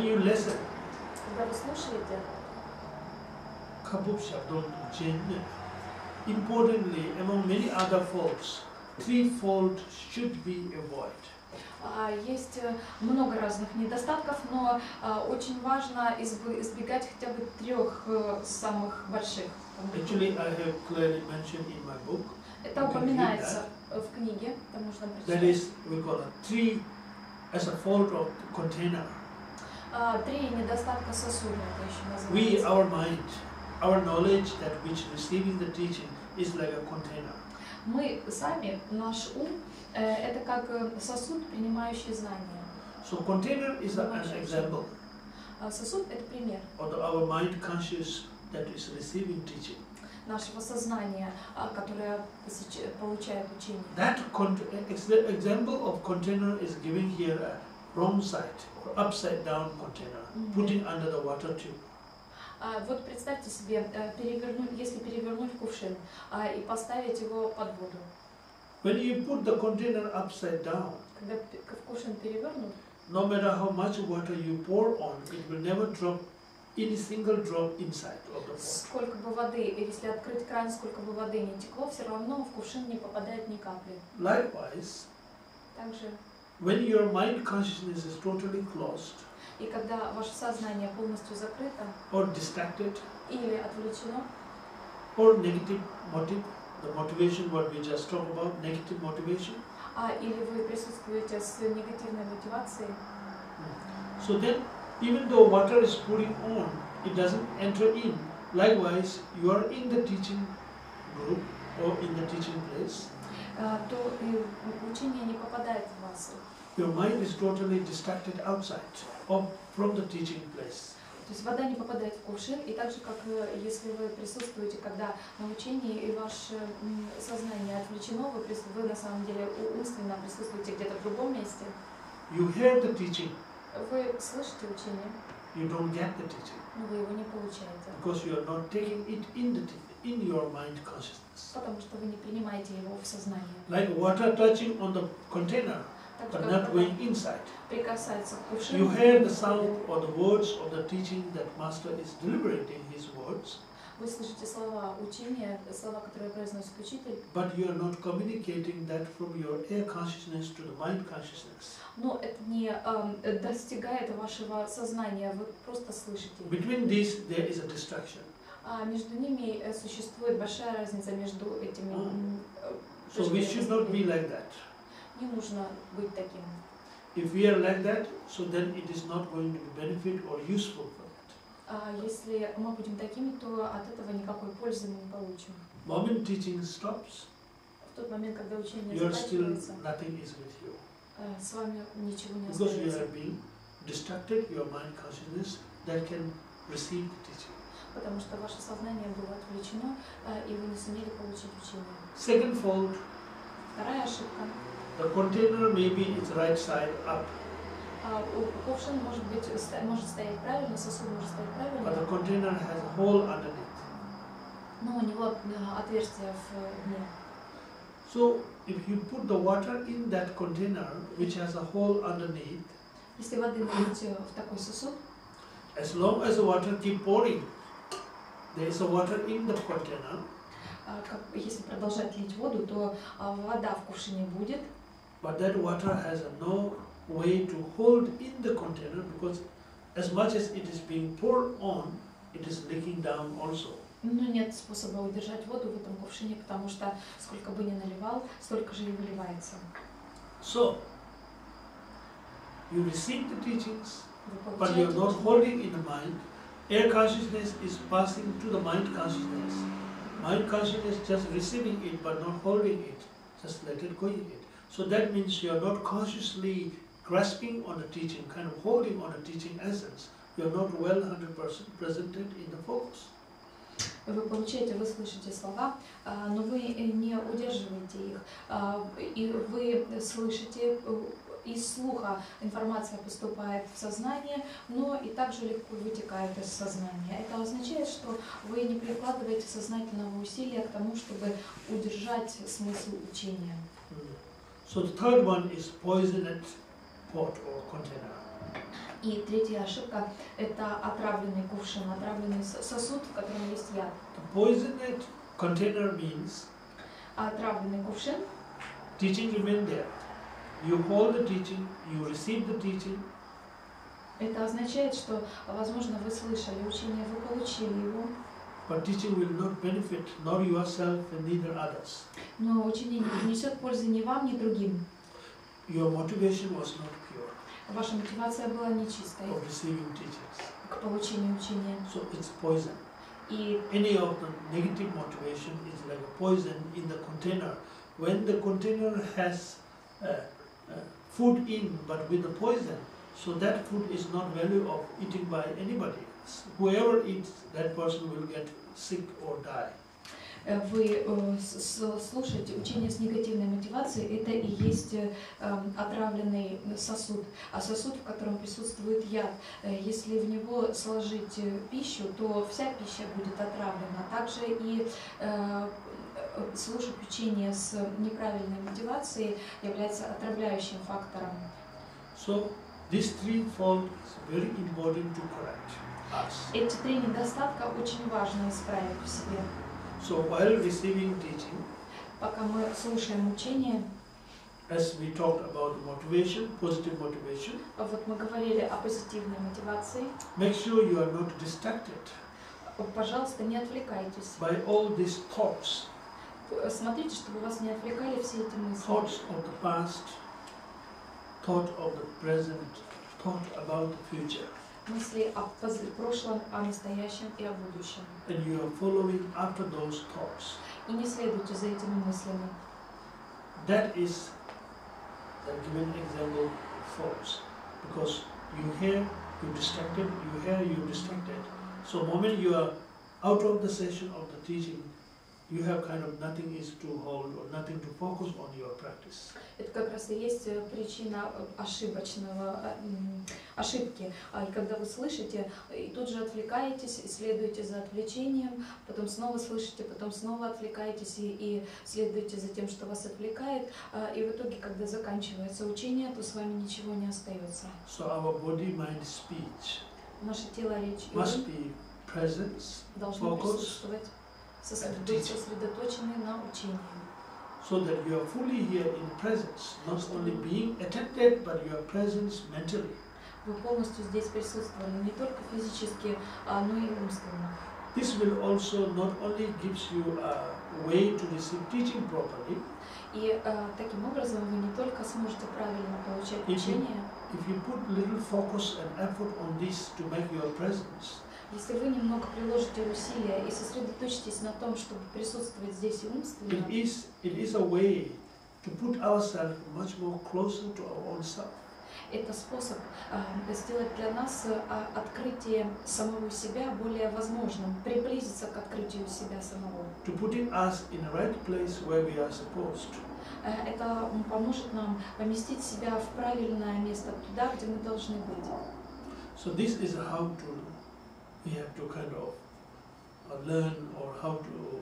you listen, Когда вы слушаете, kabub shabdon jin. Importantly, among many other faults, threefold should be avoided. есть много разных недостатков, но очень важно избегать хотя бы 3 самых больших. Actually, I have clearly mentioned in my book. Это упоминается в книге, это можно That прочитать. is, we call it 3 as a fault of container. 3 недостатка сосуда, это еще We, называется. our mind, our knowledge that which receiving the teaching is like a container. Мы сами, наш ум, это как сосуд, принимающий знания. So container is an example Сосуд — это пример of our mind conscious that is receiving teaching. нашего сознания, которое получает учение. That example of container is giving here a wrong side or upside down container, putting under the water tube. Вот представьте себе, если перевернуть кувшин и поставить его под воду. When you put the container upside down, Когда кувшин перевернут, no matter how much water you pour on, it will never drop any single drop inside of the water. сколько бы воды, если открыть кран, сколько бы воды не текло, все равно в кувшин не попадает ни капли. Likewise, Также, when your mind consciousness is totally closed и когда ваше сознание полностью закрыто or distracted или отвлечено, or negative motive, the motivation what we just talked about, negative motivation, или вы присутствуете с негативной мотивацией, so then even though water is pouring on, it doesn't enter in. Likewise, you are in the teaching group or in the teaching place, то и учение не попадает в вас. your mind is totally distracted outside or from the teaching place. То есть вода не попадает в кувшин, и так же, как если вы присутствуете, когда на учении и ваше сознание отвлечено, вы на самом деле умственно присутствуете где-то в другом месте. You hear the teaching, Вы слышите учение, you don't get the teaching но вы его не получаете, because you are not taking it in your mind consciousness. потому что вы не принимаете его в сознание. Like water touching on the container, Так but что not когда going inside. прикасается к You кувшину, hear the sound or the words of the teaching that Master is deliberating his words, вы слышите слова учения, слова, которые произносит учитель, but you are not communicating that from your air consciousness to the mind consciousness. но это не достигает вашего сознания, вы просто слышите. Between these, there is a distraction. А между ними существует большая разница между этими. So we should not be like that. Не нужно быть таким. If we are like that, so then it is not going to be benefit or useful for that. Если мы будем такими, то от этого никакой пользы мы не получим. Moment teaching stops, В тот момент, когда учение you are still, заканчивается, nothing is with you. с вами ничего не Because you остается. are being distracted, your mind consciousness that can receive the teaching. Потому что ваше сознание было отвлечено, и вы не сумели получить учение. Second fault, Вторая ошибка. the container maybe its right side up, Кувшин может стоять правильно, сосуд может стоять but правильно, the container has a hole underneath. но у него отверстие в дне. So if you put the water in that container which has a hole underneath, Если воды налить в такой сосуд, as long as the water keep pouring, there is a water in the container, если продолжать лить воду, то вода в кувшине будет, but that water has no way to hold in the container because as much as it is being poured on, it is leaking down also. но нет способа удержать воду в этом кувшине, потому что сколько бы ни наливал, столько же и выливается. So, you receive the teachings, Вы but you are получаете not учение, holding in the mind. Air consciousness is passing to the mind consciousness. Mind consciousness just receiving it but not holding it, just let it go in it. So that means you are not consciously grasping on the teaching, kind of holding on the teaching essence. You are not well 100% presented in the focus. Вы получаете, вы слышите слова, но вы не удерживаете их, и вы слышите, из слуха информация поступает в сознание, но и также легко вытекает из сознания. Это означает, что вы не прикладываете сознательного усилия к тому, чтобы удержать смысл учения. So the third one is poisoned pot or container. И третья ошибка – это отравленный кувшин, отравленный сосуд, в котором есть яд. The poisoned container means А отравленный кувшин teaching remain there. You hold the teaching, you receive the teaching, это означает, что, возможно, вы слышали учение, вы получили его, but teaching will not benefit nor yourself and neither others. но учение не принесет пользы ни вам, ни другим. Your motivation was not pure Ваша мотивация была нечистой of receiving teachings. к получению учения. So it's poison. И Any of the negative motivation is like a poison in the container. When the container has food in but with the poison, so that food is not value of eating by anybody else. Whoever eats, that person will get sick or die. вы слушаете учение с негативной мотивацией, это и есть отравленный сосуд. А сосуд, в котором присутствует яд, если в него сложить пищу, то вся пища будет отравлена. Также и слушать учение с неправильной мотивацией является отравляющим фактором. So these three faults is very important to correct us. Эти три недостатка очень важно исправить в себе. So while receiving teaching, Пока мы слушаем учение, as we talked about motivation, positive motivation, вот мы говорили о позитивной мотивации, make sure you are not distracted пожалуйста, не отвлекайтесь. by all these thoughts, Смотрите, чтобы вас не отвлекали все эти мысли. thoughts of the past, thought of the present, thought about the future, Мысли о прошлом, о настоящем и о будущем. and you are following after those thoughts. И не следуйте за этими мыслями. That is the given example false, because you hear, you distracted, you hear, you distracted. So moment you are out of the session of the teaching, you have kind of nothing is to hold or nothing to focus on your practice. Это как раз и есть причина ошибки. И когда вы слышите, и тут же отвлекаетесь, и следуете за отвлечением, потом снова слышите, потом снова отвлекаетесь и следуете за тем, что вас отвлекает, и в итоге, когда заканчивается учение, то с вами ничего не остается. So our body, mind, speech Наше тело, речь и must ум be presence, должны focus, присутствовать, быть сосредоточены на учении. so that you are fully here in presence, not only being attended, but your presence mentally. Вы полностью здесь присутствовали, не только физически, но и умственно. This will also not only gives you a way to receive teaching properly. И таким образом вы не только сможете правильно получать учение, If you put little focus and effort on this to make your presence, если вы немного приложите усилия и сосредоточитесь на том, чтобы присутствовать здесь и умственно, it is a way to put ourselves much more closer to our own self. это способ сделать для нас открытие самого себя более возможным, приблизиться к открытию себя самого. To putting us in the right place where we are supposed to. Это поможет нам поместить себя в правильное место, туда, где мы должны быть. So this is how to we have to kind of learn, or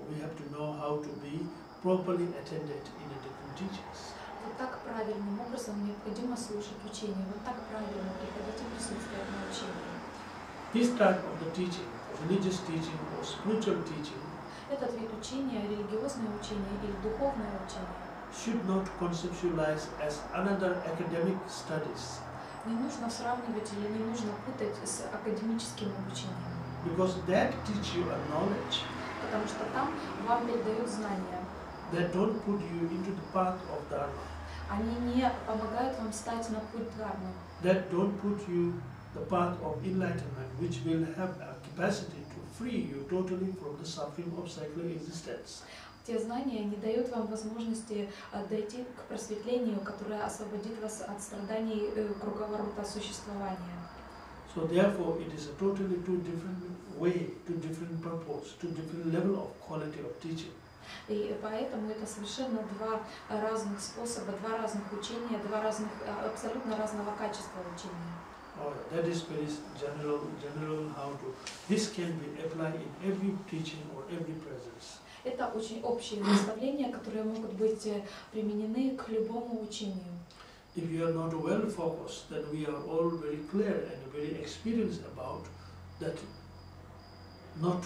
we have to know how to be properly attended in the different teachings. Вот так правильным образом необходимо слушать учение, вот так правильно приходить и присутствовать на учении. This type of the teaching, religious teaching or spiritual teaching, Этот вид учения, религиозное учение или духовное учение, should not conceptualize as another academic studies, не нужно сравнивать или не нужно путать с академическим обучением, because that teach you a knowledge потому что там вам передают знания. that don't put you into the path of Dharma, Они не помогают вам встать на путь Дхармы, that don't put you the path of enlightenment, which will have a capacity to free you totally from the suffering of secular existence. Те знания не дают вам возможности дойти к просветлению, которое освободит вас от страданий круговорота существования. So therefore, it is a totally two different way, two different purpose, two different level of quality of teaching. И поэтому это совершенно два разных способа, два разных учения, два разных, абсолютно разного качества учения. That is very general how to. This can be applied in every teaching or every presence. Это очень общие наставления, которые могут быть применены к любому учению. if you are not well focused, then we are all very clear and very experienced about that not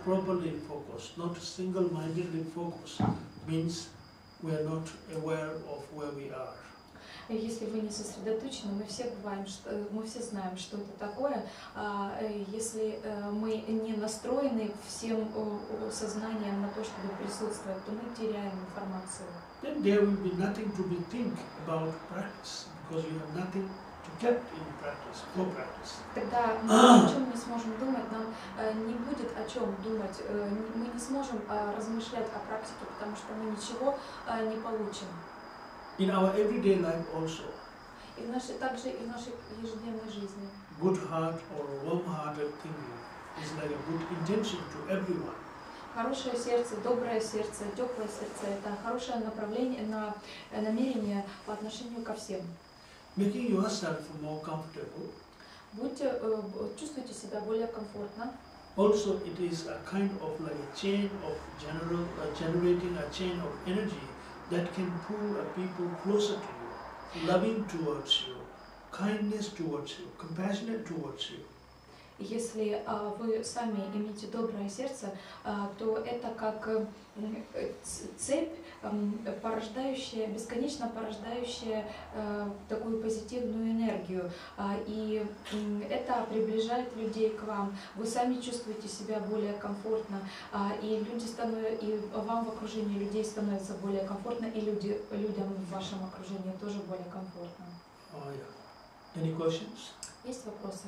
properly focused, not single-mindedly focused, means we are not aware of where we are. Если вы не сосредоточены, мы все знаем, что это такое. Если мы не настроены всем сознанием на то, чтобы присутствовать, то мы теряем информацию. Then there will be nothing to be think about practice, because you have nothing to get in practice, for practice. Тогда мы о чем не сможем думать, нам не будет о чем думать, мы не сможем размышлять о практике, потому что мы ничего не получим. In our everyday life also, И также и в нашей ежедневной жизни. good heart or warm-hearted thinking is like a good intention to everyone. Хорошее сердце, доброе сердце, теплое сердце – это хорошее направление, намерение по отношению ко всем. Making yourself more comfortable. Чувствуйте себя более комфортно. Also, it is a kind of like a chain of generating a chain of energy that can pull people closer to you, loving towards you, kindness towards you, compassionate towards you. Если вы сами имеете доброе сердце, то это как цепь, бесконечно порождающая такую позитивную энергию. И это приближает людей к вам. Вы сами чувствуете себя более комфортно, и вам в окружении людей становится более комфортно, и людям в вашем окружении тоже более комфортно. Oh, yeah. Any questions? Есть вопросы?